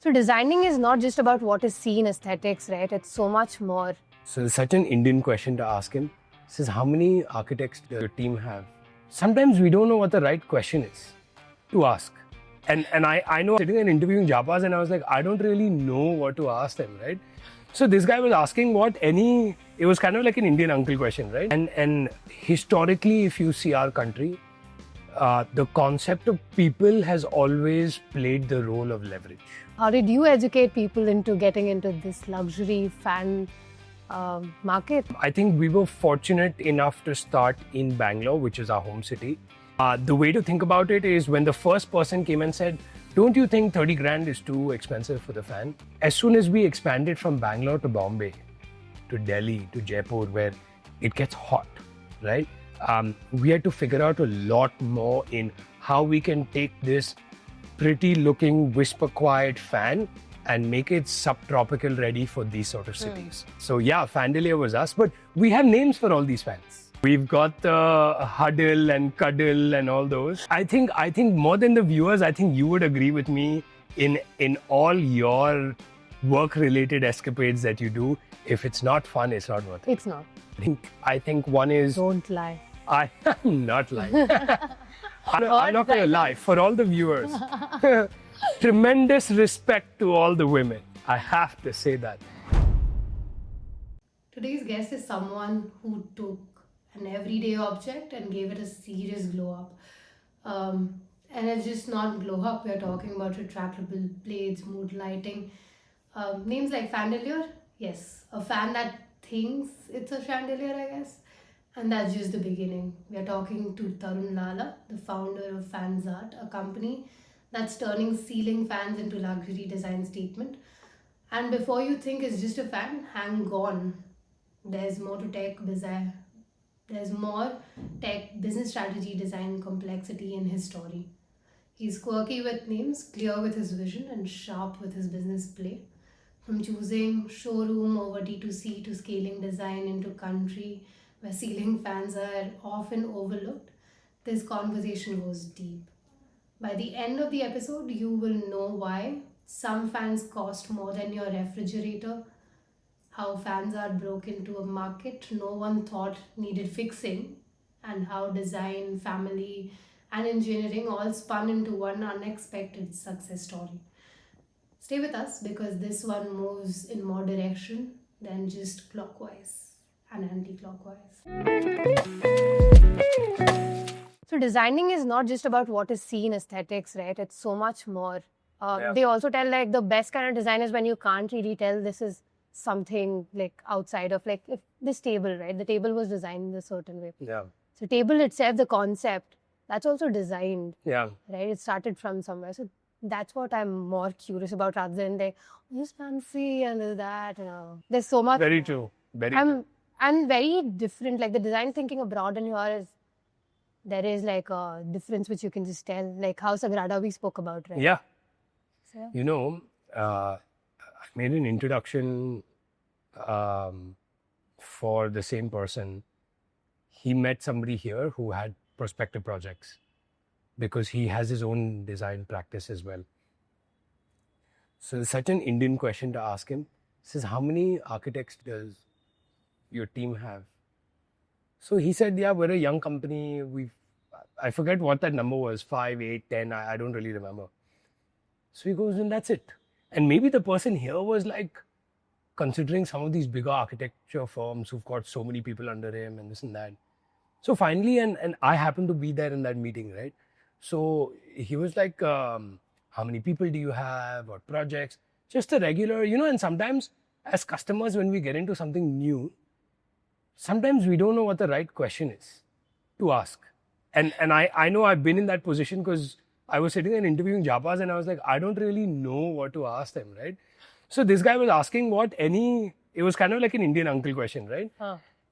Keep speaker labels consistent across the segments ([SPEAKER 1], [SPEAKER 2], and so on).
[SPEAKER 1] So designing is not just about what is seen, aesthetics, right? It's so much more.
[SPEAKER 2] So it's such an Indian question to ask him. He says, how many architects does your team have? Sometimes we don't know what the right question is to ask. And I know sitting and interviewing Japas and I was like, I don't really know what to ask them, right? So this guy was asking it was kind of like an Indian uncle question, right? And historically, if you see our country, the concept of people has always played the role of leverage.
[SPEAKER 1] How did you educate people into getting into this luxury fan market?
[SPEAKER 2] I think we were fortunate enough to start in Bangalore, which is our home city. The way to think about it is when the first person came and said, don't you think 30 grand is too expensive for the fan? As soon as we expanded from Bangalore to Bombay, to Delhi, to Jaipur, where it gets hot, right? We had to figure out a lot more in how we can take this pretty looking whisper quiet fan and make it subtropical ready for these sort of cities. So yeah, Fandelier was us, but we have names for all these fans. We've got the Huddle and Cuddle and all those. I think more than the viewers, I think you would agree with me in all your work-related escapades that you do. If it's not fun, it's not worth it.
[SPEAKER 1] It's not.
[SPEAKER 2] I think one is...
[SPEAKER 1] Don't lie.
[SPEAKER 2] I'm not lying. I'm not going to lie. For all the viewers, tremendous respect to all the women. I have to say that.
[SPEAKER 1] Today's guest is someone who took an everyday object and gave it a serious glow up. And it's just not glow up. We're talking about retractable blades, mood lighting. Names like Fandelier, yes, a fan that thinks it's a chandelier, I guess. And that's just the beginning. We are talking to Tarun Lala, the founder of Fanzart, a company that's turning ceiling fans into luxury design statement. And before you think it's just a fan, hang on. There's more to tech design. There's more tech, business strategy, design, complexity in his story. He's quirky with names, clear with his vision, and sharp with his business play. From choosing showroom over D2C to scaling design into country where ceiling fans are often overlooked, this conversation goes deep. By the end of the episode, you will know why some fans cost more than your refrigerator, how Fanzart broke into a market no one thought needed fixing, and how design, family, and engineering all spun into one unexpected success story. Stay with us because this one moves in more direction than just clockwise and anti-clockwise. So designing is not just about what is seen, aesthetics, right? It's so much more. They also tell like the best kind of design is when you can't really tell this is something like outside of like if this table, right? The table was designed in a certain way.
[SPEAKER 2] Yeah.
[SPEAKER 1] So table itself, the concept, that's also designed.
[SPEAKER 2] Yeah.
[SPEAKER 1] Right? It started from somewhere. So that's what I'm more curious about rather than like, oh, it's fancy and there's that, you know. There's so much.
[SPEAKER 2] Very true. Very true.
[SPEAKER 1] And very different. Like the design thinking abroad and here is, there is like a difference which you can just tell. Like how Sagrada we spoke about, right?
[SPEAKER 2] Yeah.
[SPEAKER 1] So, yeah.
[SPEAKER 2] You know, I made an introduction for the same person. He met somebody here who had prospective projects because he has his own design practice as well. So it's such an Indian question to ask him. He says, how many architects does your team have? So he said, yeah, we're a young company. I forget what that number was, 5, 8, 10, I don't really remember. So he goes, and that's it. And maybe the person here was like considering some of these bigger architecture firms who've got so many people under him and this and that. So finally, and I happened to be there in that meeting, right? So he was like, how many people do you have? What projects? Just a regular, you know, and sometimes as customers, when we get into something new, sometimes we don't know what the right question is to ask. And I know I've been in that position because I was sitting and interviewing Japas and I was like, I don't really know what to ask them, right? So this guy was asking it was kind of like an Indian uncle question, right?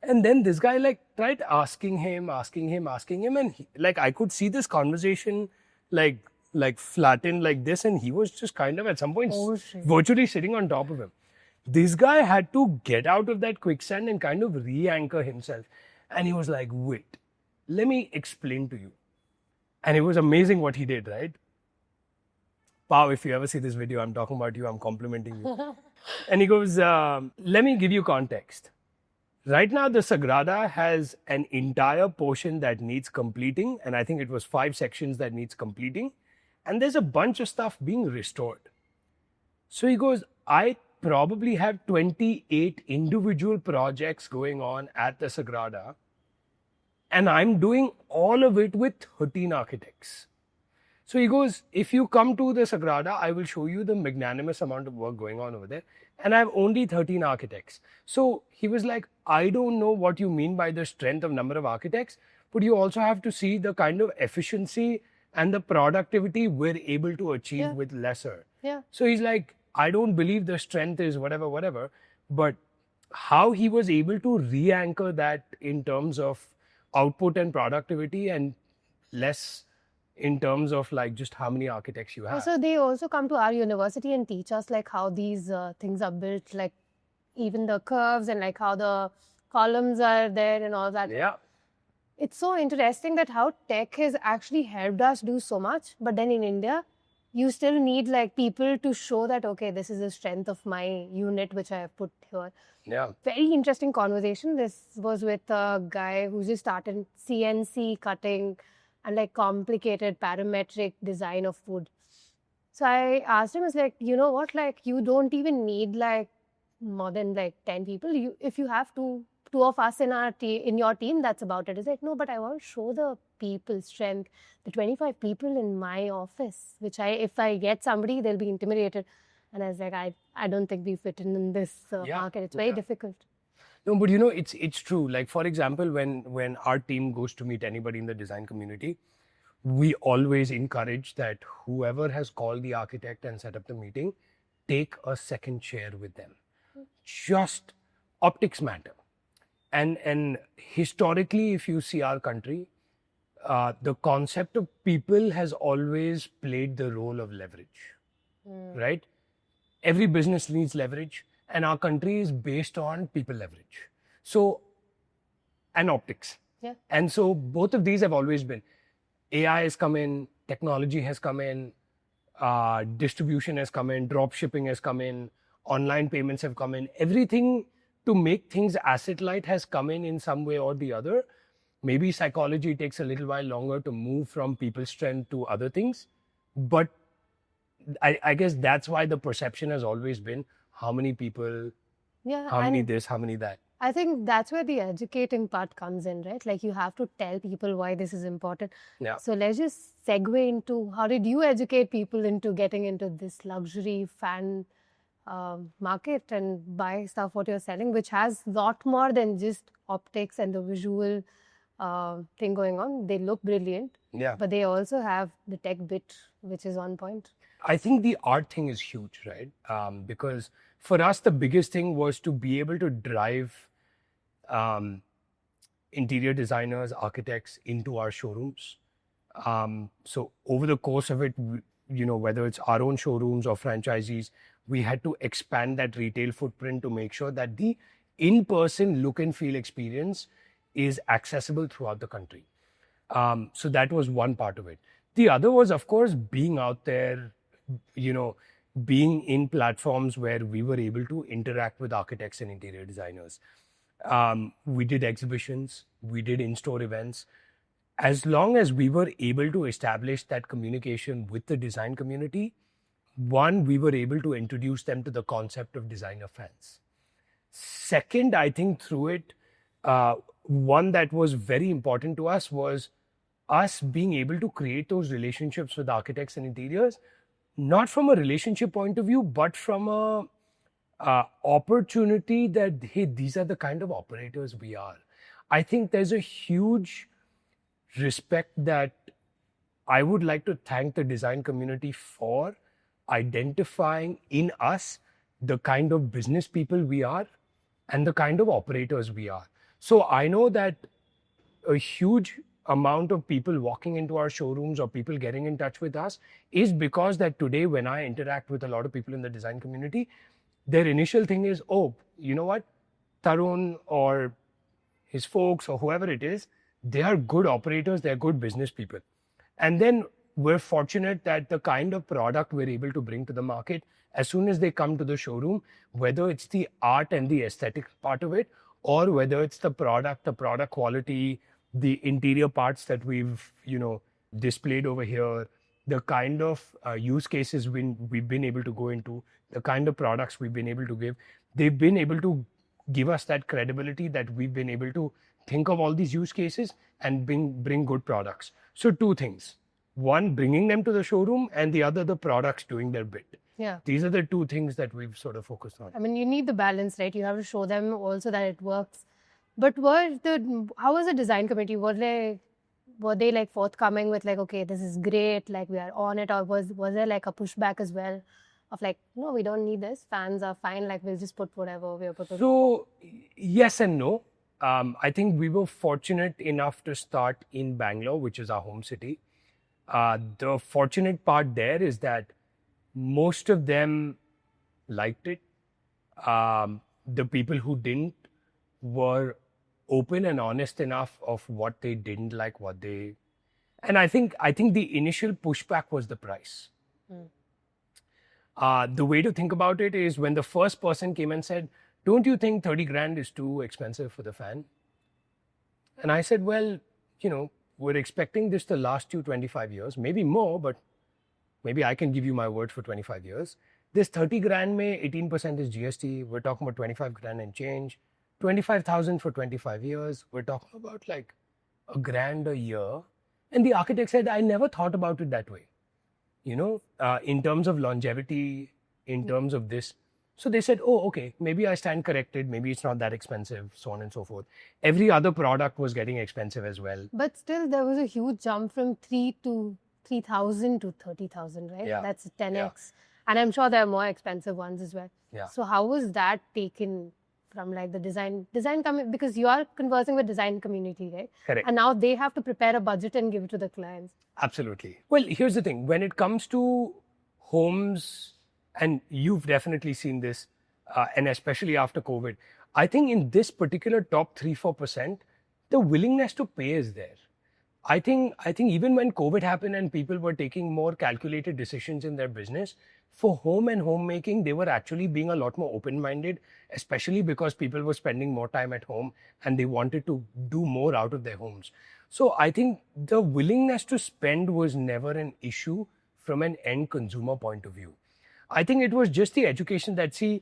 [SPEAKER 2] And then this guy like tried asking him, and like I could see this conversation like flattened like this, and he was just kind of at some point virtually sitting on top of him. This guy had to get out of that quicksand and kind of re-anchor himself. And he was like, wait, let me explain to you. And it was amazing what he did, right? Pao, if you ever see this video, I'm talking about you, I'm complimenting you. And he goes, let me give you context. Right now, the Sagrada has an entire portion that needs completing, and I think it was 5 sections that needs completing, and there's a bunch of stuff being restored. So he goes, I probably have 28 individual projects going on at the Sagrada, and I'm doing all of it with 13 architects. So he goes, if you come to the Sagrada, I will show you the magnanimous amount of work going on over there. And I have only 13 architects. So he was like, I don't know what you mean by the strength of number of architects, but you also have to see the kind of efficiency and the productivity we're able to achieve with lesser.
[SPEAKER 3] Yeah.
[SPEAKER 2] So he's like, I don't believe the strength is whatever, but how he was able to re-anchor that in terms of output and productivity and less in terms of like just how many architects you have.
[SPEAKER 3] So they also come to our university and teach us like how these things are built, like even the curves and like how the columns are there and all that.
[SPEAKER 2] Yeah.
[SPEAKER 3] It's so interesting that how tech has actually helped us do so much, but then in India, you still need like people to show that, okay, this is the strength of my unit which I have put here.
[SPEAKER 2] Yeah.
[SPEAKER 3] Very interesting conversation. This was with a guy who just started CNC cutting and like complicated parametric design of wood. So I asked him, I was like, you know what, like you don't even need like more than like 10 people. If you have two of us in your team, that's about it. It's like, no, but I want to show the people strength, the 25 people in my office, which if I get somebody, they'll be intimidated. And I was like, I don't think we fit in this market. It's very difficult.
[SPEAKER 2] No, but you know, it's true. Like, for example, when our team goes to meet anybody in the design community, we always encourage that whoever has called the architect and set up the meeting, take a second chair with them. Just optics matter. And historically, if you see our country, the concept of people has always played the role of leverage, right? Every business needs leverage, and our country is based on people leverage. So, and optics.
[SPEAKER 3] Yeah.
[SPEAKER 2] And so both of these have always been. AI has come in, technology has come in, distribution has come in, drop shipping has come in, online payments have come in. Everything to make things asset light has come in some way or the other. Maybe psychology takes a little while longer to move from people's strength to other things. But I guess that's why the perception has always been how many people, how many this, how many that.
[SPEAKER 3] I think that's where the educating part comes in, right? Like you have to tell people why this is important.
[SPEAKER 2] Yeah.
[SPEAKER 3] So let's just segue into how did you educate people into getting into this luxury fan market and buy stuff what you're selling, which has a lot more than just optics and the visual thing going on. They look brilliant, but they also have the tech bit, which is on point.
[SPEAKER 2] I think the art thing is huge, right? Because for us, the biggest thing was to be able to drive interior designers, architects into our showrooms. So over the course of it, you know, whether it's our own showrooms or franchisees, we had to expand that retail footprint to make sure that the in-person look and feel experience is accessible throughout the country. So that was one part of it. The other was, of course, being out there, you know, being in platforms where we were able to interact with architects and interior designers. We did exhibitions, we did in-store events. As long as we were able to establish that communication with the design community, one, we were able to introduce them to the concept of designer fans. Second, I think through it, one that was very important to us was us being able to create those relationships with architects and interiors, not from a relationship point of view, but from a opportunity that, hey, these are the kind of operators we are. I think there's a huge respect that I would like to thank the design community for identifying in us the kind of business people we are and the kind of operators we are. So I know that a huge amount of people walking into our showrooms or people getting in touch with us is because that today when I interact with a lot of people in the design community, their initial thing is, oh, you know what, Tarun or his folks or whoever it is, they are good operators, they're good business people. And then we're fortunate that the kind of product we're able to bring to the market, as soon as they come to the showroom, whether it's the art and the aesthetic part of it, or whether it's the product quality, the interior parts that we've, displayed over here, the kind of use cases we've been able to go into, the kind of products we've been able to give, they've been able to give us that credibility that we've been able to think of all these use cases and bring good products. So two things. One, bringing them to the showroom, and the other, the products doing their bit.
[SPEAKER 3] Yeah.
[SPEAKER 2] These are the two things that we've sort of focused on.
[SPEAKER 3] I mean, you need the balance, right? You have to show them also that it works. But how was the design committee? Were they like forthcoming with like, okay, this is great, like we are on it, or was there like a pushback as well of like, no, we don't need this, fans are fine, like we'll just put whatever we are putting?
[SPEAKER 2] So yes and no. I think we were fortunate enough to start in Bangalore, which is our home city. The fortunate part there is that most of them liked it. The people who didn't were open and honest enough of what they didn't like, and I think the initial pushback was the price. The way to think about it is when the first person came and said, don't you think 30 grand is too expensive for the fan? And I said, well, we're expecting this to last you 25 years, maybe more, but maybe I can give you my word for 25 years. This 30 grand mein 18% is GST. We're talking about 25 grand and change. 25,000 for 25 years. We're talking about like $1,000 a year. And the architect said, I never thought about it that way. In terms of longevity, in terms of this. So they said, oh, okay, maybe I stand corrected. Maybe it's not that expensive, so on and so forth. Every other product was getting expensive as well.
[SPEAKER 3] But still, there was a huge jump from 3,000 to 30,000, right?
[SPEAKER 2] Yeah.
[SPEAKER 3] That's 10x.
[SPEAKER 2] Yeah.
[SPEAKER 3] And I'm sure there are more expensive ones as well.
[SPEAKER 2] Yeah.
[SPEAKER 3] So how was that taken from like the design because you are conversing with design community, right?
[SPEAKER 2] Correct.
[SPEAKER 3] And now they have to prepare a budget and give it to the clients.
[SPEAKER 2] Absolutely. Well, here's the thing. When it comes to homes, and you've definitely seen this, and especially after COVID, I think in this particular top 3-4%, the willingness to pay is there. I think even when COVID happened and people were taking more calculated decisions in their business, for home and homemaking, they were actually being a lot more open-minded, especially because people were spending more time at home and they wanted to do more out of their homes. So I think the willingness to spend was never an issue from an end consumer point of view. I think it was just the education that, see,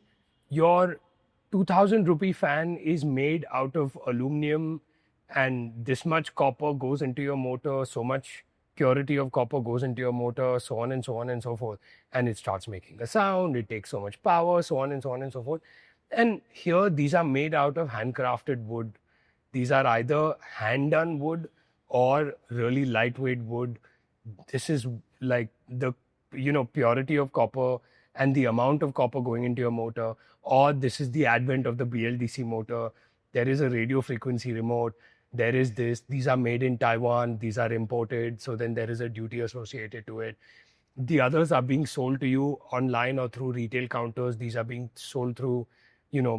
[SPEAKER 2] your 2,000 rupee fan is made out of aluminum and this much copper goes into your motor, so much purity of copper goes into your motor, so on and so on and so forth. And it starts making a sound, it takes so much power, so on and so on and so forth. And here, these are made out of handcrafted wood. These are either hand-done wood or really lightweight wood. This is like the, purity of copper and the amount of copper going into your motor, or this is the advent of the BLDC motor. There is a radio frequency remote. There is this. These are made in Taiwan. These are imported. So then there is a duty associated to it. The others are being sold to you online or through retail counters. These are being sold through,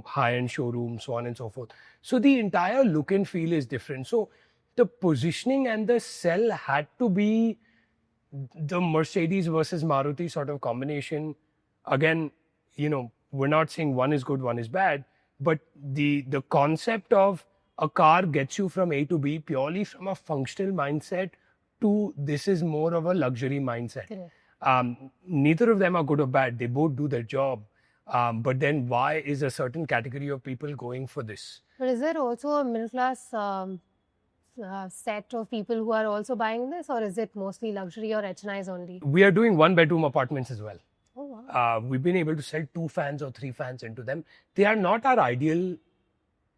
[SPEAKER 2] high-end showrooms, so on and so forth. So the entire look and feel is different. So the positioning and the sell had to be the Mercedes versus Maruti sort of combination. Again, we're not saying one is good, one is bad, but the concept of a car gets you from A to B purely from a functional mindset to this is more of a luxury mindset. Neither of them are good or bad. They both do their job. But then why is a certain category of people going for this?
[SPEAKER 3] But is there also a middle class set of people who are also buying this, or is it mostly luxury or HNIs only?
[SPEAKER 2] We are doing 1-bedroom apartments as well.
[SPEAKER 3] Oh, wow.
[SPEAKER 2] We've been able to sell 2 fans or 3 fans into them. They are not our ideal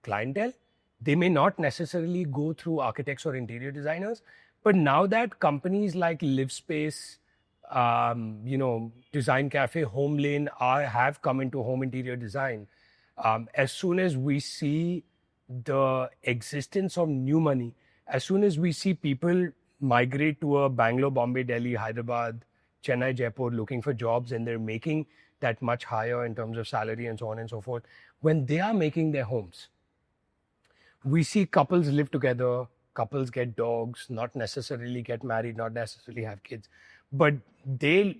[SPEAKER 2] clientele. They may not necessarily go through architects or interior designers, but now that companies like LiveSpace, Design Cafe, Home Lane have come into home interior design, as soon as we see the existence of new money, as soon as we see people migrate to a Bangalore, Bombay, Delhi, Hyderabad, Chennai, Jaipur, looking for jobs, and they're making that much higher in terms of salary and so on and so forth, when they are making their homes, we see couples live together, couples get dogs, not necessarily get married, not necessarily have kids, but they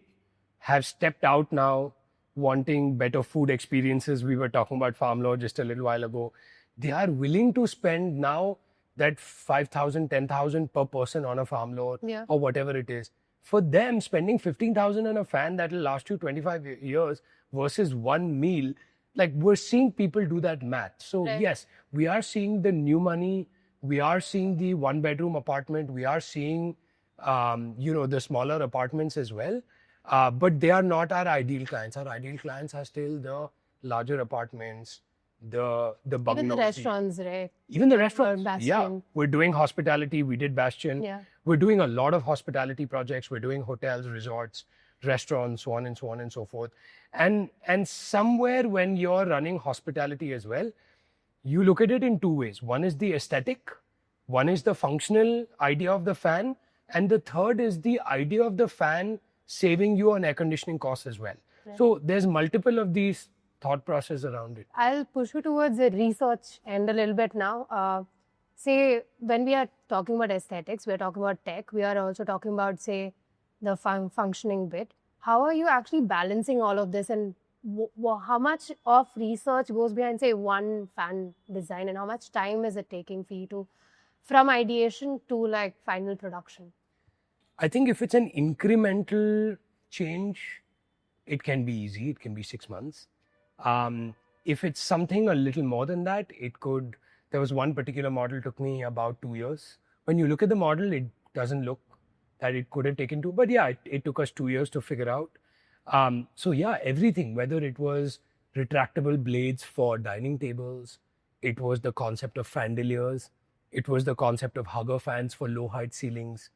[SPEAKER 2] have stepped out now wanting better food experiences. We were talking about Farm Law just a little while ago. They are willing to spend now that 5,000, 10,000 per person on a farm law or whatever it is. For them, spending 15,000 on a fan that will last you 25 years versus one meal, like we're seeing people do that math. So yes, we are seeing the new money. We are seeing the one bedroom apartment. We are seeing, the smaller apartments as well. But they are not our ideal clients. Our ideal clients are still the larger apartments, the bungalows.
[SPEAKER 3] Even the restaurants, right?
[SPEAKER 2] Even the restaurants.
[SPEAKER 3] Bastion.
[SPEAKER 2] Yeah, we're doing hospitality. We did Bastion.
[SPEAKER 3] Yeah.
[SPEAKER 2] We're doing a lot of hospitality projects. We're doing hotels, resorts, restaurants, so on and so forth. And somewhere when you're running hospitality as well, you look at it in two ways. One is the aesthetic, one is the functional idea of the fan, and the third is the idea of the fan saving you on air conditioning costs as well. Right. So there's multiple of these thought process around it.
[SPEAKER 3] I'll push you towards the research end a little bit now. Say, when we are talking about aesthetics, we're talking about tech, we are also talking about, say, the functioning bit. How are you actually balancing all of this, and how much of research goes behind, say, one fan design, and how much time is it taking for you to, from ideation to like final production?
[SPEAKER 2] I think if it's an incremental change, it can be easy. It can be 6 months. If it's something a little more than that, there was one particular model took me about 2 years. When you look at the model, it doesn't look that it could have taken 2, but yeah, it took us 2 years to figure out. So yeah, everything, whether it was retractable blades for dining tables, it was the concept of Fandeliers, it was the concept of hugger fans for low height ceilings.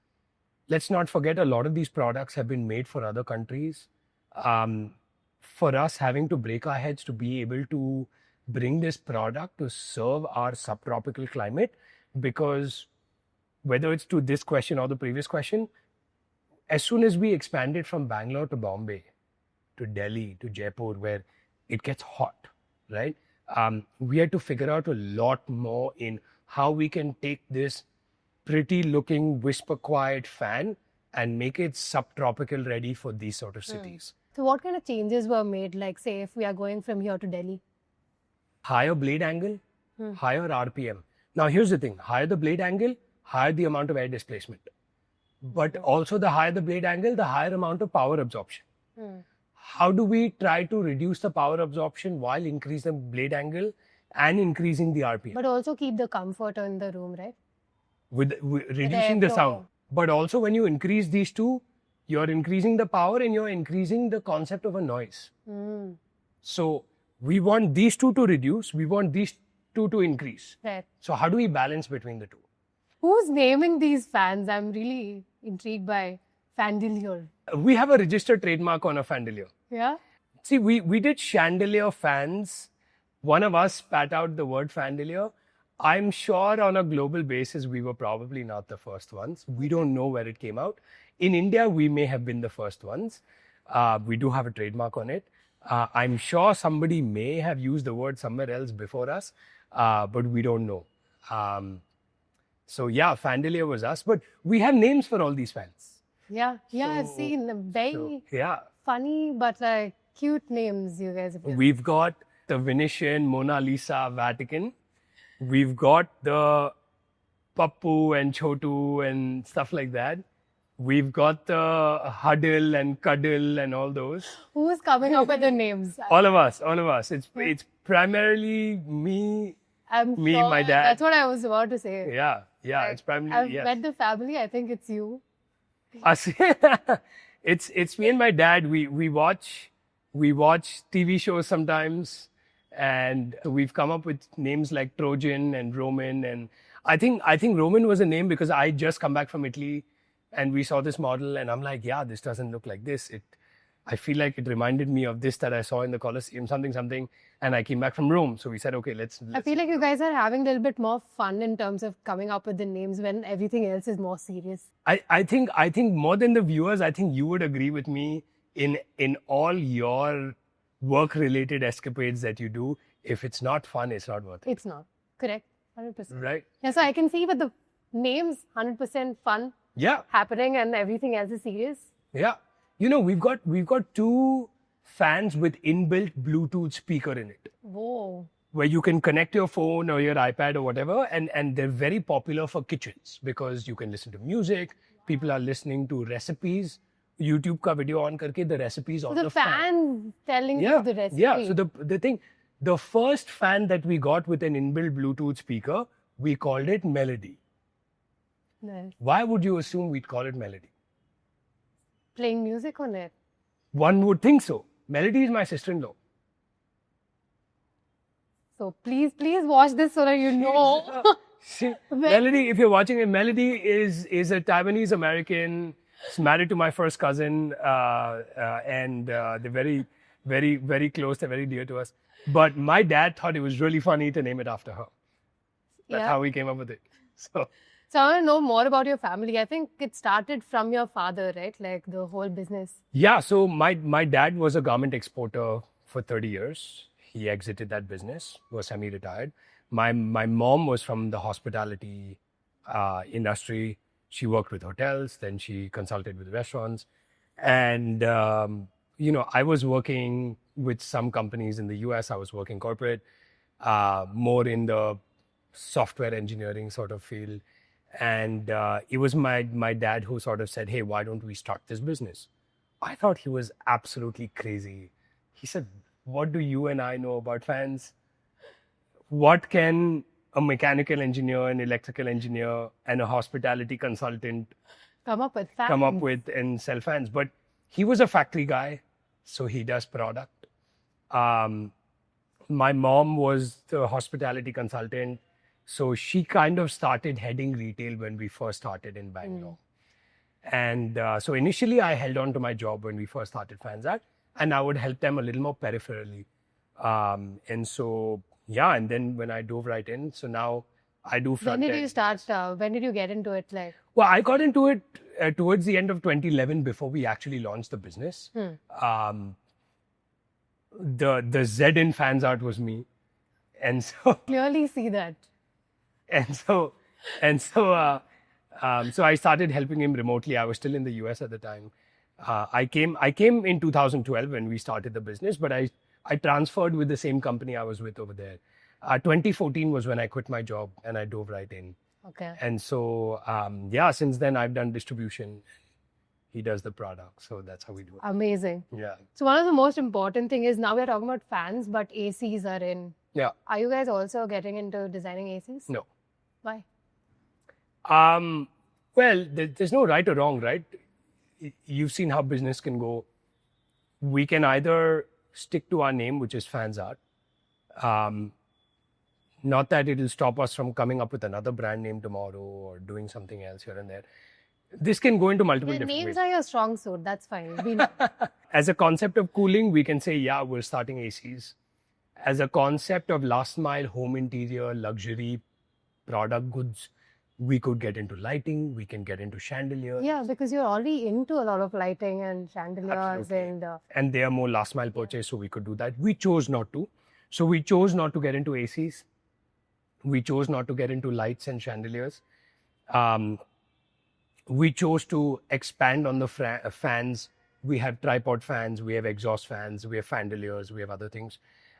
[SPEAKER 2] Let's not forget, a lot of these products have been made for other countries. For us having to break our heads to be able to bring this product to serve our subtropical climate, because whether it's to this question or the previous question, as soon as we expanded from Bangalore to Bombay, to Delhi, to Jaipur, where it gets hot, right? We had to figure out a lot more in how we can take this pretty looking whisper quiet fan and make it subtropical ready for these sort of cities.
[SPEAKER 3] So what kind of changes were made, like say if we are going from here to Delhi?
[SPEAKER 2] Higher blade angle, higher RPM. Now here's the thing, higher the blade angle, higher the amount of air displacement. But also the higher the blade angle, the higher amount of power absorption. How do we try to reduce the power absorption while increasing the blade angle and increasing the RPM?
[SPEAKER 3] But also keep the comfort in the room, right?
[SPEAKER 2] With reducing the sound. But also when you increase these two, you're increasing the power and you're increasing the concept of a noise. So we want these two to reduce, we want these two to increase.
[SPEAKER 3] Right.
[SPEAKER 2] So how do we balance between the two?
[SPEAKER 3] Who's naming these fans? I'm really intrigued by Fandelier.
[SPEAKER 2] We have a registered trademark on a Fandelier.
[SPEAKER 3] Yeah?
[SPEAKER 2] See, we did chandelier fans. One of us spat out the word Fandelier. I'm sure on a global basis, we were probably not the first ones. We don't know where it came out. In India, we may have been the first ones. We do have a trademark on it. I'm sure somebody may have used the word somewhere else before us, but we don't know. So yeah, Fandelier was us, but we have names for all these fans.
[SPEAKER 3] Yeah, I've seen them. Very funny, but like cute names you guys have.
[SPEAKER 2] We've got the Venetian, Mona Lisa, Vatican. We've got the Pappu and Chotu and stuff like that. We've got the Huddle and Cuddle and all those.
[SPEAKER 3] Who's coming up with the names?
[SPEAKER 2] All of us. It's primarily me, my dad.
[SPEAKER 3] That's what I was about to say.
[SPEAKER 2] Yeah. It's primarily.
[SPEAKER 3] I've met the family. I think it's you.
[SPEAKER 2] It's me and my dad. We watch TV shows sometimes, and we've come up with names like Trojan and Roman, and I think Roman was a name because I just come back from Italy and we saw this model and I'm like, yeah, this doesn't look like this. I feel like it reminded me of this that I saw in the Colosseum, something, and I came back from Rome. So we said, okay, let's
[SPEAKER 3] I feel like you guys are having a little bit more fun in terms of coming up with the names when everything else is more serious.
[SPEAKER 2] I think more than the viewers, I think you would agree with me in all your work-related escapades that you do. If it's not fun, it's not worth it.
[SPEAKER 3] It's not. Correct. 100%.
[SPEAKER 2] Right?
[SPEAKER 3] Yeah, so I can see with the names, 100% fun
[SPEAKER 2] Yeah,
[SPEAKER 3] happening, and everything else is serious.
[SPEAKER 2] yeah. You know, we've got 2 fans with inbuilt Bluetooth speaker in it,
[SPEAKER 3] Whoa.
[SPEAKER 2] where you can connect your phone or your iPad or whatever, and they're very popular for kitchens because you can listen to music. People are listening to recipes. YouTube ka video on karke the recipes
[SPEAKER 3] So
[SPEAKER 2] on
[SPEAKER 3] the
[SPEAKER 2] the fan.
[SPEAKER 3] fan telling you
[SPEAKER 2] Yeah,
[SPEAKER 3] the recipe.
[SPEAKER 2] yeah. So the thing, the first fan that we got with an inbuilt Bluetooth speaker, we called it Melody.
[SPEAKER 3] Nice.
[SPEAKER 2] Why would you assume we'd call it Melody?
[SPEAKER 3] Playing music on it.
[SPEAKER 2] One would think so. Melody is my sister-in-law.
[SPEAKER 3] So please watch this so that you know.
[SPEAKER 2] Melody, if you're watching it, Melody is a Taiwanese American. She's married to my first cousin, and they're very, very, very close. They're very dear to us. But my dad thought it was really funny to name it after her. That's how we came up with it.
[SPEAKER 3] So I want to know more about your family. I think it started from your father, right? Like the whole business.
[SPEAKER 2] Yeah, so my dad was a garment exporter for 30 years. He exited that business, was semi-retired. My mom was from the hospitality industry. She worked with hotels, then she consulted with restaurants. And, you know, I was working with some companies in the US. I was working corporate, more in the software engineering sort of field. And it was my dad who sort of said, hey, why don't we start this business? I thought he was absolutely crazy. He said, what do you and I know about fans? What can a mechanical engineer, an electrical engineer, and a hospitality consultant
[SPEAKER 3] Come up with fans.
[SPEAKER 2] come up with and sell fans? But he was a factory guy, so he does product. My mom was the hospitality consultant. So she kind of started heading retail when we first started in Bangalore. And so initially I held on to my job when we first started Fanzart, and I would help them a little more peripherally. And so, yeah, and then when I dove right in, so now I do front
[SPEAKER 3] When did
[SPEAKER 2] end.
[SPEAKER 3] you start? When did you get into it? Like,
[SPEAKER 2] Well, I got into it towards the end of 2011 before we actually launched the business. The Z in Fanzart was me. And so
[SPEAKER 3] clearly see that.
[SPEAKER 2] so I started helping him remotely. I was still in the US at the time. I came in 2012 when we started the business, but I transferred with the same company I was with over there. 2014 was when I quit my job and I dove right in.
[SPEAKER 3] Okay.
[SPEAKER 2] And so, since then I've done distribution. He does the product. So that's how we do it.
[SPEAKER 3] Amazing.
[SPEAKER 2] Yeah.
[SPEAKER 3] So one of the most important thing is now we're talking about fans, but ACs are in.
[SPEAKER 2] Yeah.
[SPEAKER 3] Are you guys also getting into designing ACs?
[SPEAKER 2] No.
[SPEAKER 3] Why?
[SPEAKER 2] Well, there's no right or wrong, right? You've seen how business can go. We can either stick to our name, which is Fanzart. Not that it'll stop us from coming up with another brand name tomorrow or doing something else here and there. This can go into multiple
[SPEAKER 3] The
[SPEAKER 2] different
[SPEAKER 3] names
[SPEAKER 2] ways.
[SPEAKER 3] are your strong suit. That's fine. We know.
[SPEAKER 2] As a concept of cooling, we can say, yeah, we're starting ACs. As a concept of last mile home interior, luxury product goods, we could get into lighting, we can get into chandeliers.
[SPEAKER 3] Yeah, because you're already into a lot of lighting and chandeliers.
[SPEAKER 2] Absolutely.
[SPEAKER 3] And
[SPEAKER 2] And they are more last mile purchase, so we could do that. We chose not to. So we chose not to get into ACs. We chose not to get into lights and chandeliers. We chose to expand on the fans. We have tripod fans, we have exhaust fans, we have Fandeliers, we have other things.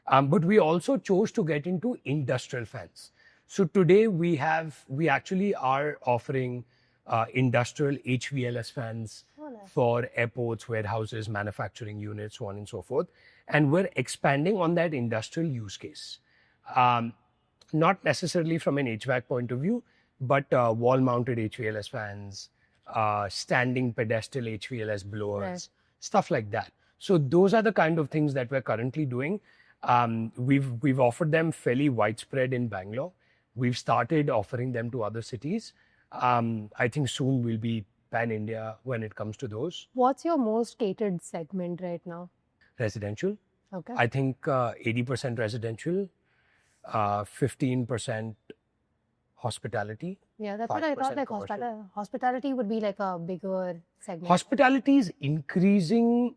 [SPEAKER 2] But we also chose to get into industrial fans. So today we actually are offering industrial HVLS fans for airports, warehouses, manufacturing units, so on and so forth. And we're expanding on that industrial use case. Not necessarily from an HVAC point of view, but wall-mounted HVLS fans, standing pedestal HVLS blowers, stuff like that. So those are the kind of things that we're currently doing. We've offered them fairly widespread in Bangalore. We've started offering them to other cities. I think soon we'll be pan-India when it comes to those.
[SPEAKER 3] what's your most catered segment right now?
[SPEAKER 2] Residential.
[SPEAKER 3] Okay.
[SPEAKER 2] I think 80% residential, 15% hospitality.
[SPEAKER 3] Yeah, that's what I thought.
[SPEAKER 2] 5%
[SPEAKER 3] Like
[SPEAKER 2] commercial.
[SPEAKER 3] hospitality would be like a bigger segment.
[SPEAKER 2] Hospitality is increasing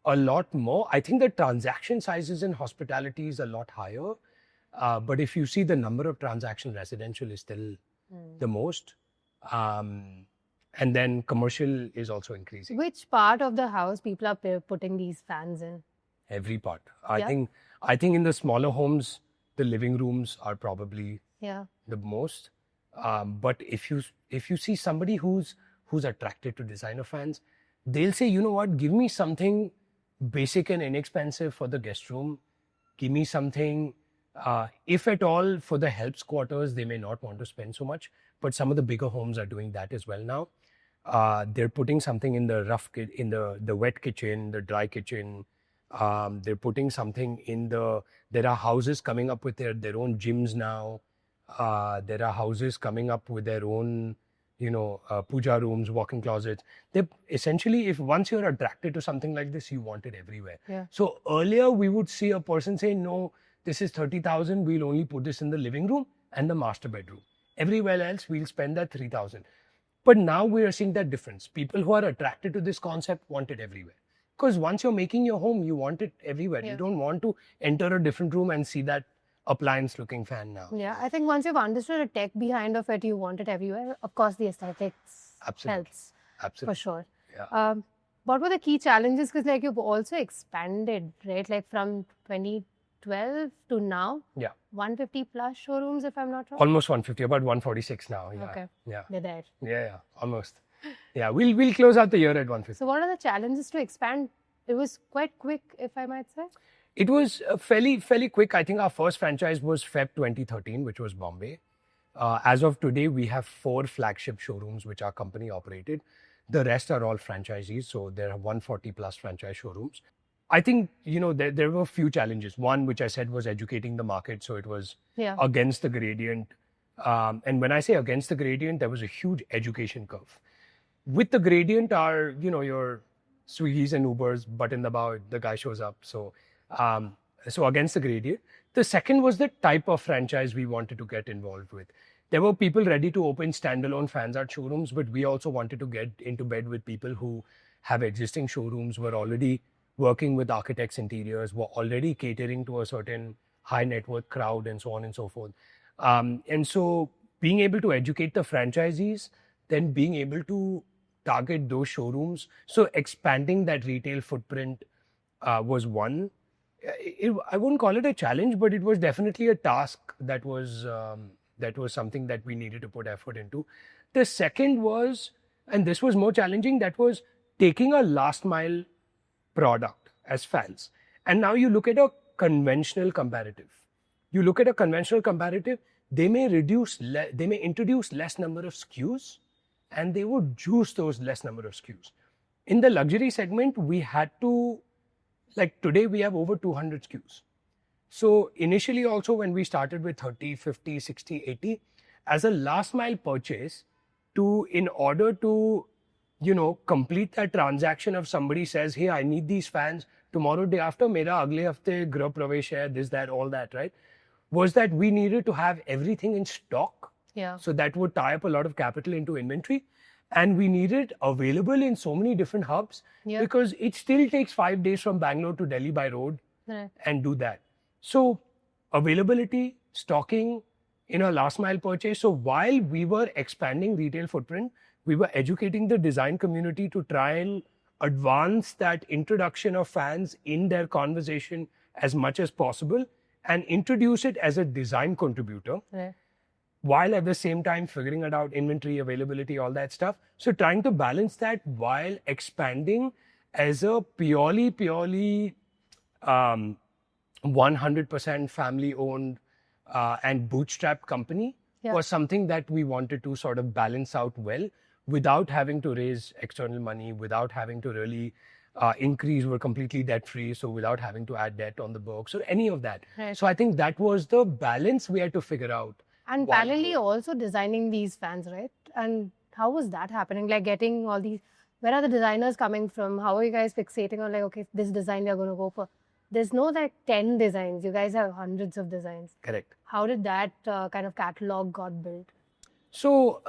[SPEAKER 2] a lot more. I think the transaction sizes in hospitality is a lot higher. But if you see the number of transaction residential is still the most. And then commercial is also increasing.
[SPEAKER 3] Which part of the house people are putting these fans in?
[SPEAKER 2] Every part.
[SPEAKER 3] Yeah.
[SPEAKER 2] I think in the smaller homes, the living rooms are probably the most. But if you see somebody who's attracted to designer fans, they'll say, you know what, give me something basic and inexpensive for the guest room. Give me something, if at all, for the helps quarters, they may not want to spend so much. But some of the bigger homes are doing that as well now. They're putting something in the in the wet kitchen, the dry kitchen. They're putting something in there are houses coming up with their own gyms now. There are houses coming up with their own, puja rooms, walk-in closets. They essentially, if once you're attracted to something like this, you want it everywhere.
[SPEAKER 3] Yeah.
[SPEAKER 2] So earlier we would see a person say, no, this is 30,000. We'll only put this in the living room and the master bedroom. Everywhere else, we'll spend that 3,000. But now we are seeing that difference. People who are attracted to this concept want it everywhere. Because once you're making your home, you want it everywhere.
[SPEAKER 3] Yeah.
[SPEAKER 2] You don't want to enter a different room and see that appliance-looking fan now.
[SPEAKER 3] Yeah, I think once you've understood the tech behind of it, you want it everywhere. Of course, the aesthetics helps.
[SPEAKER 2] Absolutely.
[SPEAKER 3] For sure.
[SPEAKER 2] Yeah.
[SPEAKER 3] What were the key challenges? Because like you've also expanded, right? Like from 2012 to now.
[SPEAKER 2] Yeah.
[SPEAKER 3] 150 plus showrooms, if I'm not wrong.
[SPEAKER 2] Almost 150, about 146 now. Yeah.
[SPEAKER 3] Okay.
[SPEAKER 2] Yeah.
[SPEAKER 3] They're there.
[SPEAKER 2] Yeah, almost. Yeah, we'll close out the year at 150.
[SPEAKER 3] So what are the challenges to expand? It was quite quick, if I might say.
[SPEAKER 2] It was fairly quick. I think our first franchise was Feb 2013, which was Bombay. As of today, we have 4 flagship showrooms, which are company operated. The rest are all franchisees. So there are 140 plus franchise showrooms. I think, there were a few challenges. One, which I said, was educating the market. So it was against the gradient. And when I say against the gradient, there was a huge education curve. With the gradient are, your Swiggies and Ubers, but in the bow, the guy shows up. So against the gradient. The second was the type of franchise we wanted to get involved with. There were people ready to open standalone Fanzart showrooms, but we also wanted to get into bed with people who have existing showrooms, were already working with architects' interiors, were already catering to a certain high net worth crowd, and so on and so forth. And so being able to educate the franchisees, then being able to target those showrooms. So expanding that retail footprint was one. I wouldn't call it a challenge, but it was definitely a task that was something that we needed to put effort into. The second was, and this was more challenging, that was taking a last mile product as fans. And now you look at a conventional comparative. They may introduce less number of SKUs, and they would juice those less number of SKUs. In the luxury segment, we had to, like today we have over 200 SKUs. So initially also when we started with 30, 50, 60, 80, as a last mile purchase, in order to, complete that transaction, if somebody says, hey, I need these fans, tomorrow, day after, mera agle hafte grah pravesh hai, this, that, all that, right? Was that we needed to have everything in stock.
[SPEAKER 3] Yeah.
[SPEAKER 2] So that would tie up a lot of capital into inventory. And we need it available in so many different hubs because it still takes 5 days from Bangalore to Delhi by road and do that. So availability, stocking in a last mile purchase. So while we were expanding retail footprint, we were educating the design community to try and advance that introduction of fans in their conversation as much as possible and introduce it as a design contributor. While at the same time figuring it out, inventory, availability, all that stuff. So trying to balance that while expanding as a purely 100% family-owned and bootstrap company was something that we wanted to sort of balance out well without having to raise external money, without having to really increase. We're completely debt-free, so without having to add debt on the books or any of that. So I think that was the balance we had to figure out.
[SPEAKER 3] And parallelly also designing these fans, right? And how was that happening? Like getting all these, where are the designers coming from? How are you guys fixating on like, okay, this design we are going to go for? There's no like 10 designs. You guys have hundreds of designs.
[SPEAKER 2] Correct.
[SPEAKER 3] How did that kind of catalog got built?
[SPEAKER 2] So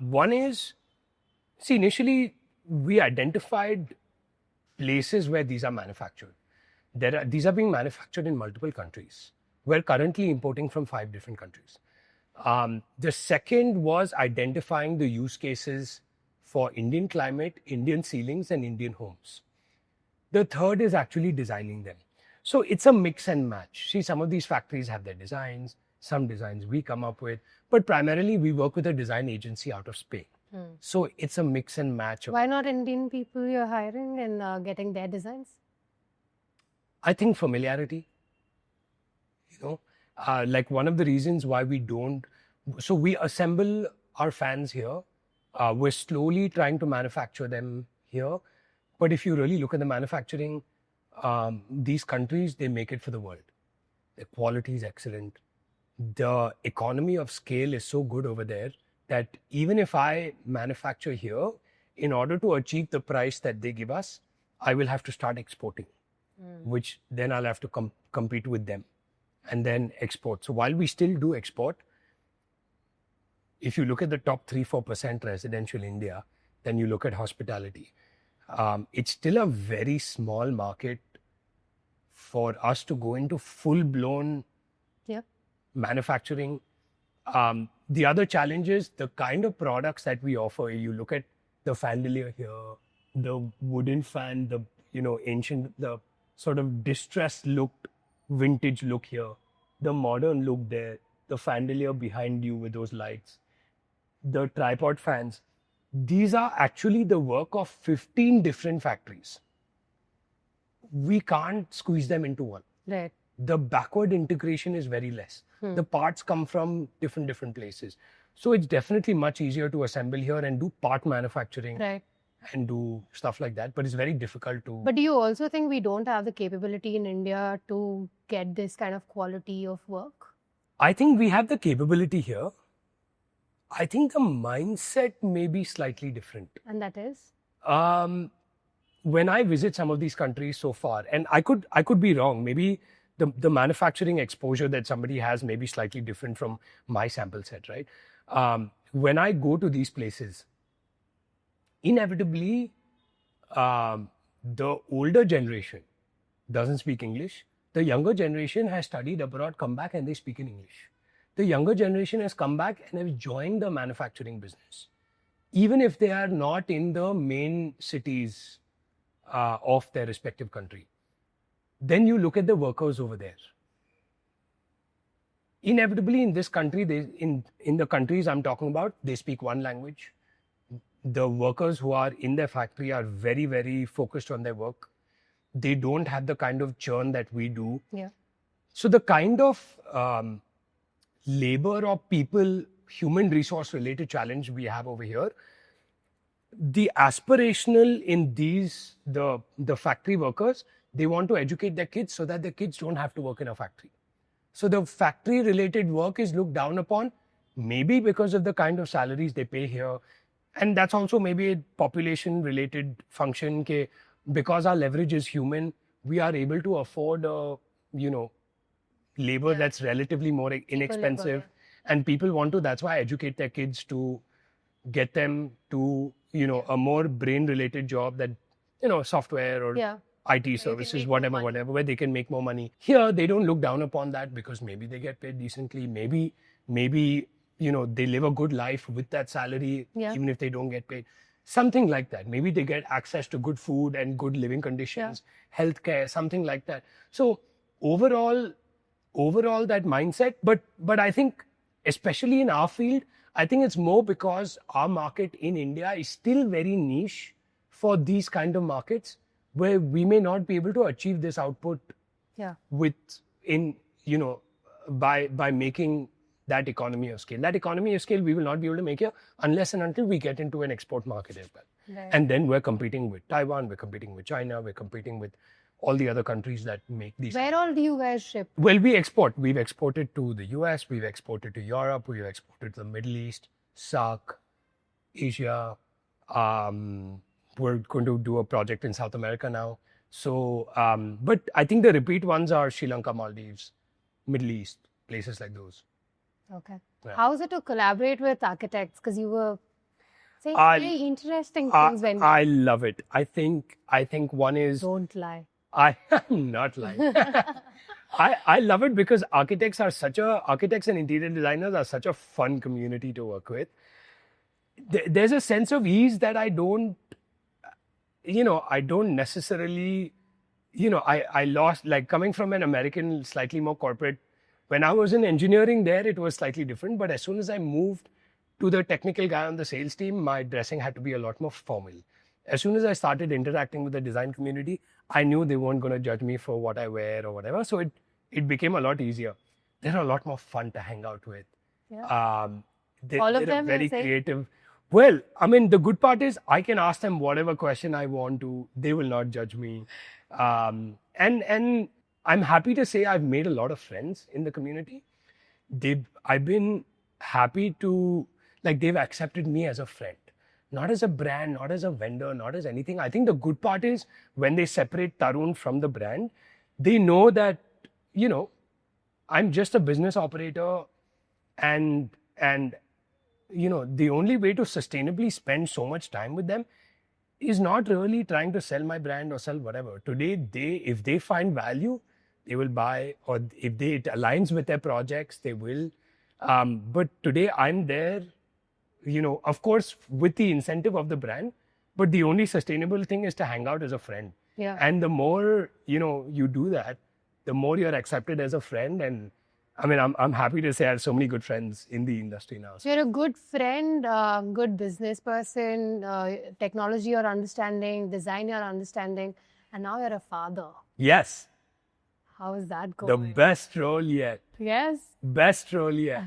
[SPEAKER 2] one is, initially we identified places where these are manufactured. These are being manufactured in multiple countries. We're currently importing from 5 different countries. The second was identifying the use cases for Indian climate, Indian ceilings, and Indian homes. The third is actually designing them. So it's a mix and match. See, some of these factories have their designs, some designs we come up with, but primarily we work with a design agency out of Spain. So it's a mix and match.
[SPEAKER 3] Why not Indian people you're hiring and getting their designs?
[SPEAKER 2] I think familiarity, like one of the reasons why we don't, so we assemble our fans here. We're slowly trying to manufacture them here. But if you really look at the manufacturing, these countries, they make it for the world. The quality is excellent. The economy of scale is so good over there that even if I manufacture here, in order to achieve the price that they give us, I will have to start exporting, which then I'll have to compete with them and then export. So while we still do export, if you look at the top 3-4% residential India, then you look at hospitality. It's still a very small market for us to go into full-blown manufacturing. The other challenge is the kind of products that we offer. You look at the Fandelier here, the wooden fan, the ancient, the sort of distressed look, vintage look here, the modern look there, the Fandelier behind you with those lights, the tripod fans. These are actually the work of 15 different factories. We can't squeeze them into one.
[SPEAKER 3] Right.
[SPEAKER 2] The backward integration is very less. The parts come from different places. So it's definitely much easier to assemble here and do part manufacturing and do stuff like that. But it's very difficult to...
[SPEAKER 3] But do you also think we don't have the capability in India to get this kind of quality of work?
[SPEAKER 2] I think we have the capability here. I think the mindset may be slightly different.
[SPEAKER 3] And that is?
[SPEAKER 2] When I visit some of these countries so far, and I could be wrong, maybe the manufacturing exposure that somebody has may be slightly different from my sample set, right? When I go to these places, inevitably, the older generation doesn't speak English. The younger generation has studied abroad, come back, and they speak in English. The younger generation has come back and has joined the manufacturing business, even if they are not in the main cities of their respective country. Then you look at the workers over there. Inevitably, in this country, in the countries I'm talking about, they speak one language. The workers who are in their factory are very, very focused on their work. They don't have the kind of churn that we do.
[SPEAKER 3] Yeah.
[SPEAKER 2] So the kind of labor or people, human resource related challenge we have over here, the aspirational in these, the factory workers, they want to educate their kids so that their kids don't have to work in a factory. So the factory related work is looked down upon, maybe because of the kind of salaries they pay here. And that's also maybe a population related function, because our leverage is human, we are able to afford labor that's relatively more inexpensive. And people want to, that's why educate their kids to get them to, a more brain related job that, software or IT services, whatever, where they can make more money. Here, they don't look down upon that because maybe they get paid decently. Maybe, they live a good life with that salary, even if they don't get paid. Something like that. Maybe they get access to good food and good living conditions, healthcare, something like that. So overall that mindset, but I think, especially in our field, I think it's more because our market in India is still very niche for these kind of markets where we may not be able to achieve this output by making that economy of scale. That economy of scale we will not be able to make here unless and until we get into an export market as well.
[SPEAKER 3] Right.
[SPEAKER 2] And then we're competing with Taiwan, we're competing with China, we're competing with all the other countries that make these.
[SPEAKER 3] Where all do you guys ship?
[SPEAKER 2] Well, we export. We've exported to the US, we've exported to Europe, we've exported to the Middle East, SAARC, Asia. We're going to do a project in South America now. So, but I think the repeat ones are Sri Lanka, Maldives, Middle East, places like those.
[SPEAKER 3] Okay.
[SPEAKER 2] Yeah.
[SPEAKER 3] How is it to collaborate with architects? Because you were saying very interesting things when
[SPEAKER 2] I love it. I think one is...
[SPEAKER 3] Don't lie.
[SPEAKER 2] I am not lying. I love it because architects and interior designers are such a fun community to work with. There's a sense of ease that I don't necessarily, I lost, like coming from an American, slightly more corporate. When I was in engineering there, it was slightly different. But as soon as I moved to the technical guy on the sales team, my dressing had to be a lot more formal. As soon as I started interacting with the design community, I knew they weren't going to judge me for what I wear or whatever. So it became a lot easier. They're a lot more fun to hang out with.
[SPEAKER 3] Yeah.
[SPEAKER 2] All
[SPEAKER 3] of them,
[SPEAKER 2] very
[SPEAKER 3] you'll say?
[SPEAKER 2] creative. Well, I mean, the good part is I can ask them whatever question I want to. They will not judge me. And I'm happy to say I've made a lot of friends in the community. I've been happy to, like, they've accepted me as a friend, not as a brand, not as a vendor, not as anything. I think the good part is when they separate Tarun from the brand, they know that, I'm just a business operator, and the only way to sustainably spend so much time with them is not really trying to sell my brand or sell whatever. Today, if they find value, they will buy, or if it aligns with their projects, they will. But today I'm there, of course, with the incentive of the brand, but the only sustainable thing is to hang out as a friend.
[SPEAKER 3] Yeah.
[SPEAKER 2] And the more, you do that, the more you're accepted as a friend. And I mean, I'm happy to say I have so many good friends in the industry now.
[SPEAKER 3] So you're a good friend, good business person, technology you're understanding, design you're understanding, and now you're a father.
[SPEAKER 2] Yes.
[SPEAKER 3] How is that
[SPEAKER 2] The
[SPEAKER 3] going?
[SPEAKER 2] best role yet.
[SPEAKER 3] Yes.
[SPEAKER 2] Best role yet.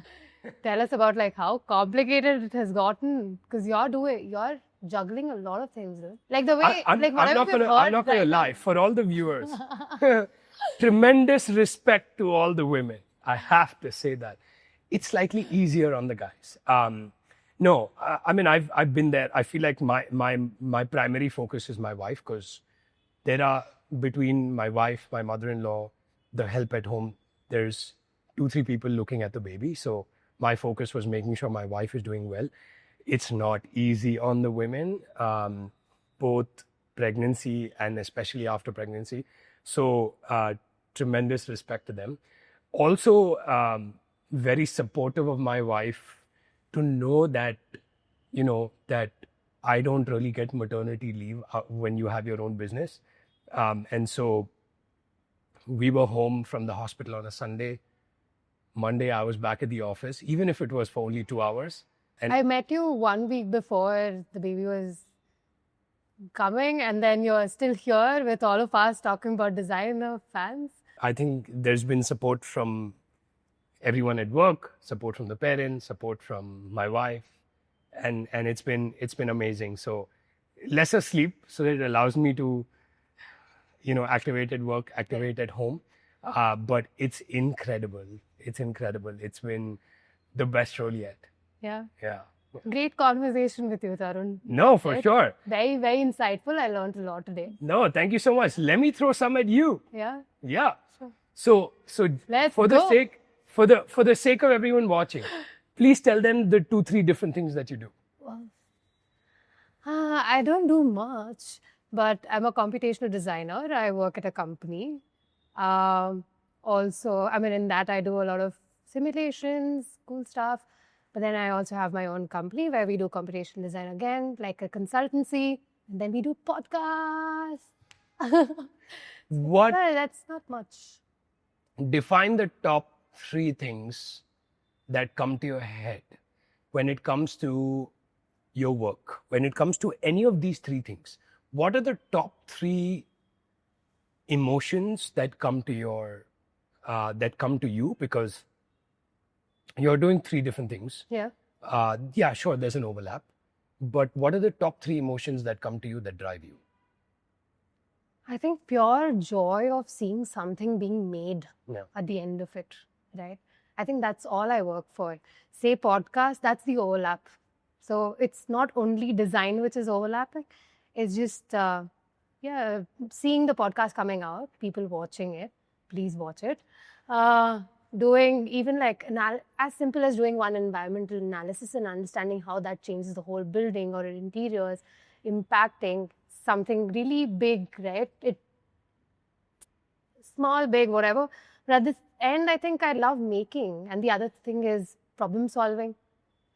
[SPEAKER 3] Tell us about like how complicated it has gotten, because you're juggling a lot of things. Right? Like the way,
[SPEAKER 2] I'm not gonna
[SPEAKER 3] right
[SPEAKER 2] lie for all the viewers. Tremendous respect to all the women. I have to say that it's slightly easier on the guys. No, I mean I've been there. I feel like my primary focus is my wife, because there are, between my wife, my mother-in-law, the help at home, there's 2-3 people looking at the baby. So my focus was making sure my wife is doing well. It's not easy on the women, both pregnancy and especially after pregnancy. So tremendous respect to them. Also, very supportive of my wife to know that, that I don't really get maternity leave when you have your own business. And so we were home from the hospital on a Sunday. Monday, I was back at the office, even if it was for only 2 hours. And
[SPEAKER 3] I met you 1 week before the baby was coming, and then you're still here with all of us talking about design of fans.
[SPEAKER 2] I think there's been support from everyone at work, support from the parents, support from my wife, and it's been amazing. So lesser sleep, so that it allows me to, activate at work, activate at home. But it's incredible. It's incredible. It's been the best role yet.
[SPEAKER 3] Yeah.
[SPEAKER 2] Yeah.
[SPEAKER 3] Great conversation with you, Tarun.
[SPEAKER 2] No, for sure.
[SPEAKER 3] Very, very insightful. I learned a lot today.
[SPEAKER 2] No, thank you so much. Let me throw some at you.
[SPEAKER 3] Yeah.
[SPEAKER 2] Yeah. So
[SPEAKER 3] Let's
[SPEAKER 2] for
[SPEAKER 3] go.
[SPEAKER 2] the sake of everyone watching, please tell them the 2-3 different things that you do.
[SPEAKER 3] I don't do much, but I'm a computational designer. I work at a company. Also, I mean, in that I do a lot of simulations, cool stuff. But then I also have my own company where we do computational design again, like a consultancy. And then we do podcasts.
[SPEAKER 2] What
[SPEAKER 3] Well, that's not much.
[SPEAKER 2] define the top 3 things that come to your head when it comes to your work, when it comes to any of these 3 things? What are the top 3 emotions that come to you, because you're doing 3 different things?
[SPEAKER 3] Yeah.
[SPEAKER 2] Yeah, sure, there's an overlap, but what are the top 3 emotions that come to you that drive you?
[SPEAKER 3] I think pure joy of seeing something being made
[SPEAKER 2] Yeah.
[SPEAKER 3] at the end of it, right? I think that's all I work for. Say podcast, that's the overlap. So it's not only design which is overlapping, it's just, seeing the podcast coming out, people watching it, please watch it. Doing even like as simple as doing one environmental analysis and understanding how that changes the whole building or interiors, impacting something really big, right? Small, big, whatever. But at this end, I think I love making. And the other thing is problem solving.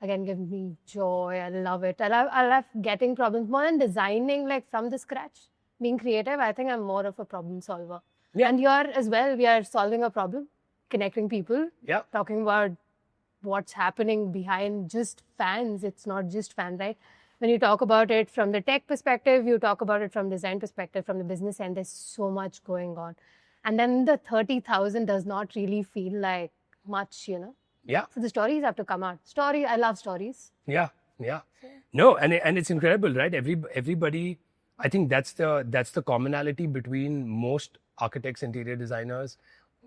[SPEAKER 3] Again, give me joy. I love it. I love getting problems more than designing like from the scratch. Being creative, I think I'm more of a problem solver.
[SPEAKER 2] Yeah.
[SPEAKER 3] And you're as well. We are solving a problem, connecting people,
[SPEAKER 2] Yeah.
[SPEAKER 3] talking about what's happening behind just fans. It's not just fans, right? When you talk about it from the tech perspective, you talk about it from design perspective, from the business end, there's so much going on. And then the 30,000 does not really feel like much, you know?
[SPEAKER 2] Yeah.
[SPEAKER 3] So the stories have to come out. I love stories.
[SPEAKER 2] Yeah. Yeah. No, and it's incredible, right? Everybody, I think that's the commonality between most architects, interior designers,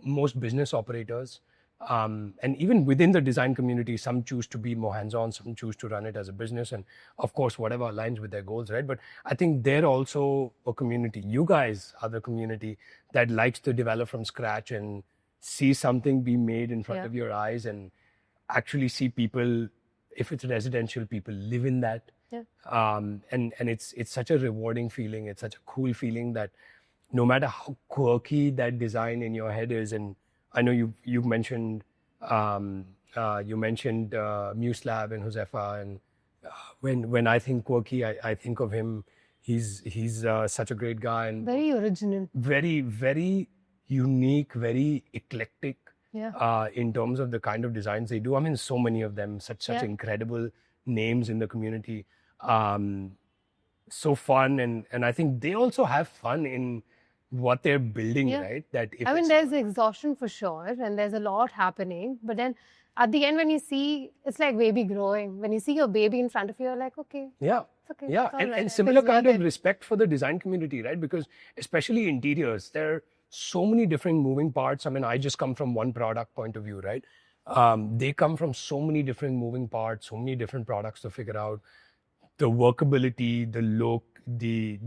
[SPEAKER 2] most business operators. And even within the design community, some choose to be more hands-on, some choose to run it as a business, and of course, whatever aligns with their goals, right? But I think they're also a community. You guys are the community that likes to develop from scratch and see something be made in front of your eyes and actually see people, if it's residential, people live in that.
[SPEAKER 3] Yeah.
[SPEAKER 2] And it's such a rewarding feeling. It's such a cool feeling that no matter how quirky that design in your head is, and I know you've mentioned Muslab and Josefa, and when I think quirky, I think of him. He's such a great guy and
[SPEAKER 3] Very original.
[SPEAKER 2] very, very unique, very eclectic.
[SPEAKER 3] Yeah.
[SPEAKER 2] In terms of the kind of designs they do. I mean, so many of them, such incredible names in the community. So fun, and I think they also have fun in what they're building, right? That
[SPEAKER 3] I mean, there's exhaustion for sure, and there's a lot happening. But then at the end, when you see, it's like baby growing. When you see your baby in front of you, you're like, okay.
[SPEAKER 2] Yeah.
[SPEAKER 3] It's okay.
[SPEAKER 2] Yeah.
[SPEAKER 3] It's all
[SPEAKER 2] And,
[SPEAKER 3] right.
[SPEAKER 2] and similar
[SPEAKER 3] It's
[SPEAKER 2] kind
[SPEAKER 3] worth
[SPEAKER 2] of
[SPEAKER 3] it.
[SPEAKER 2] respect for the design community, right? Because especially interiors, there are so many different moving parts. I mean, I just come from one product point of view, right? They come from so many different moving parts, so many different products to figure out. The workability, the look, the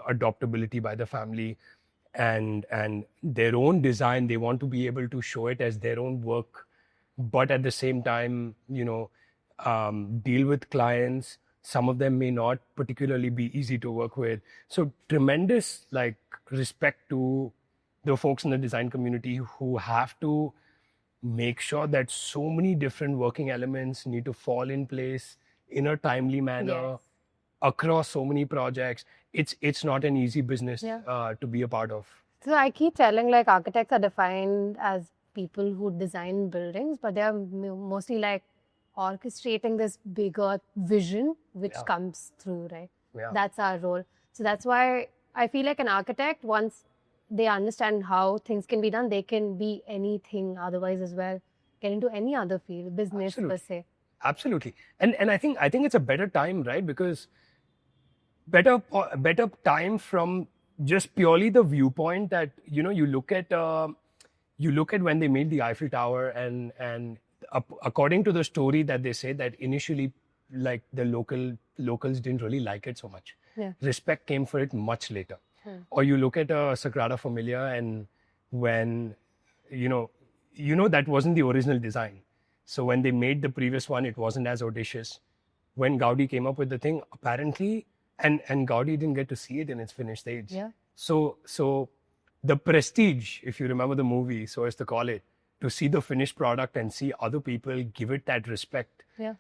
[SPEAKER 2] adoptability by the family, and their own design. They want to be able to show it as their own work, but at the same time, deal with clients. Some of them may not particularly be easy to work with. So tremendous respect to the folks in the design community who have to make sure that so many different working elements need to fall in place in a timely manner across so many projects. It's not an easy business to be a part of.
[SPEAKER 3] So I keep telling architects are defined as people who design buildings, but they are mostly orchestrating this bigger vision which comes through, right?
[SPEAKER 2] Yeah.
[SPEAKER 3] That's our role. So that's why I feel like an architect, once they understand how things can be done, they can be anything otherwise as well. Get into any other field, business per se.
[SPEAKER 2] Absolutely. And I think it's a better time, right? Because better time from just purely the viewpoint that you look at when they made the Eiffel Tower, and according to the story that they say that initially the locals didn't really like it so much. Respect came for it much later. Or you look at Sagrada Familia, and when that wasn't the original design. So when they made the previous one, it wasn't as audacious. When Gaudi came up with the thing, apparently, and Gaudi didn't get to see it in its finished stage.
[SPEAKER 3] Yeah.
[SPEAKER 2] So the prestige, if you remember the movie, so as to call it, to see the finished product and see other people give it that respect.
[SPEAKER 3] Yeah.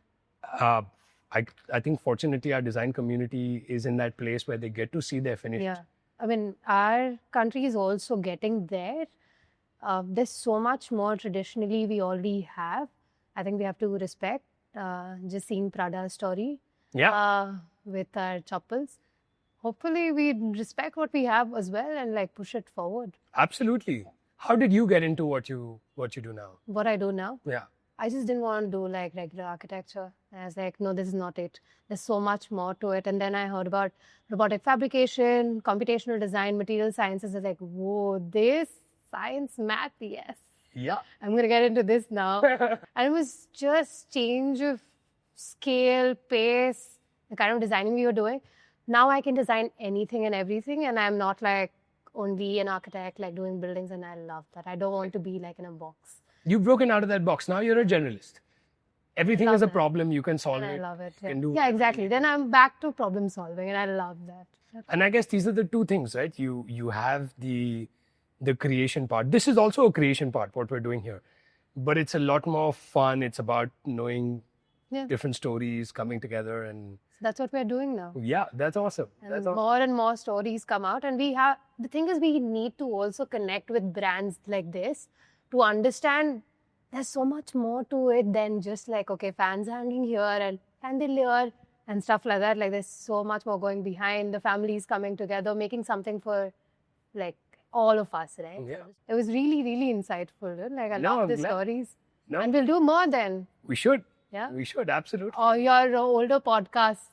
[SPEAKER 2] I think fortunately our design community is in that place where they get to see their finished.
[SPEAKER 3] Yeah. I mean, our country is also getting there. There's so much more traditionally we already have. I think we have to respect. Just seeing Prada's story with our chappals. Hopefully we respect what we have as well and push it forward.
[SPEAKER 2] Absolutely. How did you get into what you do now?
[SPEAKER 3] What I do now?
[SPEAKER 2] Yeah.
[SPEAKER 3] I just didn't want to do regular architecture. I was like, no, this is not it. There's so much more to it. And then I heard about robotic fabrication, computational design, material sciences. I was like, whoa, this science, math, yes.
[SPEAKER 2] Yeah.
[SPEAKER 3] I'm going to get into this now. And it was just change of scale, pace, the kind of designing we were doing. Now I can design anything and everything. And I'm not only an architect, doing buildings. And I love that. I don't want to be in a box.
[SPEAKER 2] You've broken out of that box. Now you're a generalist. Everything is a problem. You can solve
[SPEAKER 3] And
[SPEAKER 2] it.
[SPEAKER 3] I love it.
[SPEAKER 2] You can do
[SPEAKER 3] Yeah, exactly. Then I'm back to problem solving, and I love that.
[SPEAKER 2] And I guess these are the two things, right? You have the the creation part. This is also a creation part, what we're doing here. But it's a lot more fun. It's about knowing
[SPEAKER 3] Yeah.
[SPEAKER 2] different stories coming together. And
[SPEAKER 3] That's what we're doing now.
[SPEAKER 2] yeah, that's awesome.
[SPEAKER 3] And
[SPEAKER 2] That's awesome.
[SPEAKER 3] more and more stories come out. And the thing is, we need to also connect with brands like this to understand there's so much more to it than just like, okay, fans hanging here and Fandelier and stuff like that. Like, there's so much more going behind. The families coming together, making something for like all of us, right?
[SPEAKER 2] Yeah.
[SPEAKER 3] It was really, really insightful. Dude. Like, I
[SPEAKER 2] No,
[SPEAKER 3] love
[SPEAKER 2] I'm
[SPEAKER 3] the
[SPEAKER 2] glad.
[SPEAKER 3] stories.
[SPEAKER 2] No.
[SPEAKER 3] And we'll do more then.
[SPEAKER 2] We should.
[SPEAKER 3] Yeah.
[SPEAKER 2] We should, absolutely.
[SPEAKER 3] Or your older podcast,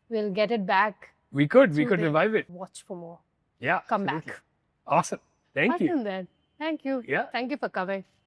[SPEAKER 3] we'll get it back.
[SPEAKER 2] We could
[SPEAKER 3] Soon.
[SPEAKER 2] revive it.
[SPEAKER 3] Watch for more.
[SPEAKER 2] Yeah.
[SPEAKER 3] Come
[SPEAKER 2] absolutely.
[SPEAKER 3] back.
[SPEAKER 2] Awesome. Thank you.
[SPEAKER 3] Awesome then. Thank you.
[SPEAKER 2] Yeah.
[SPEAKER 3] Thank you for coming.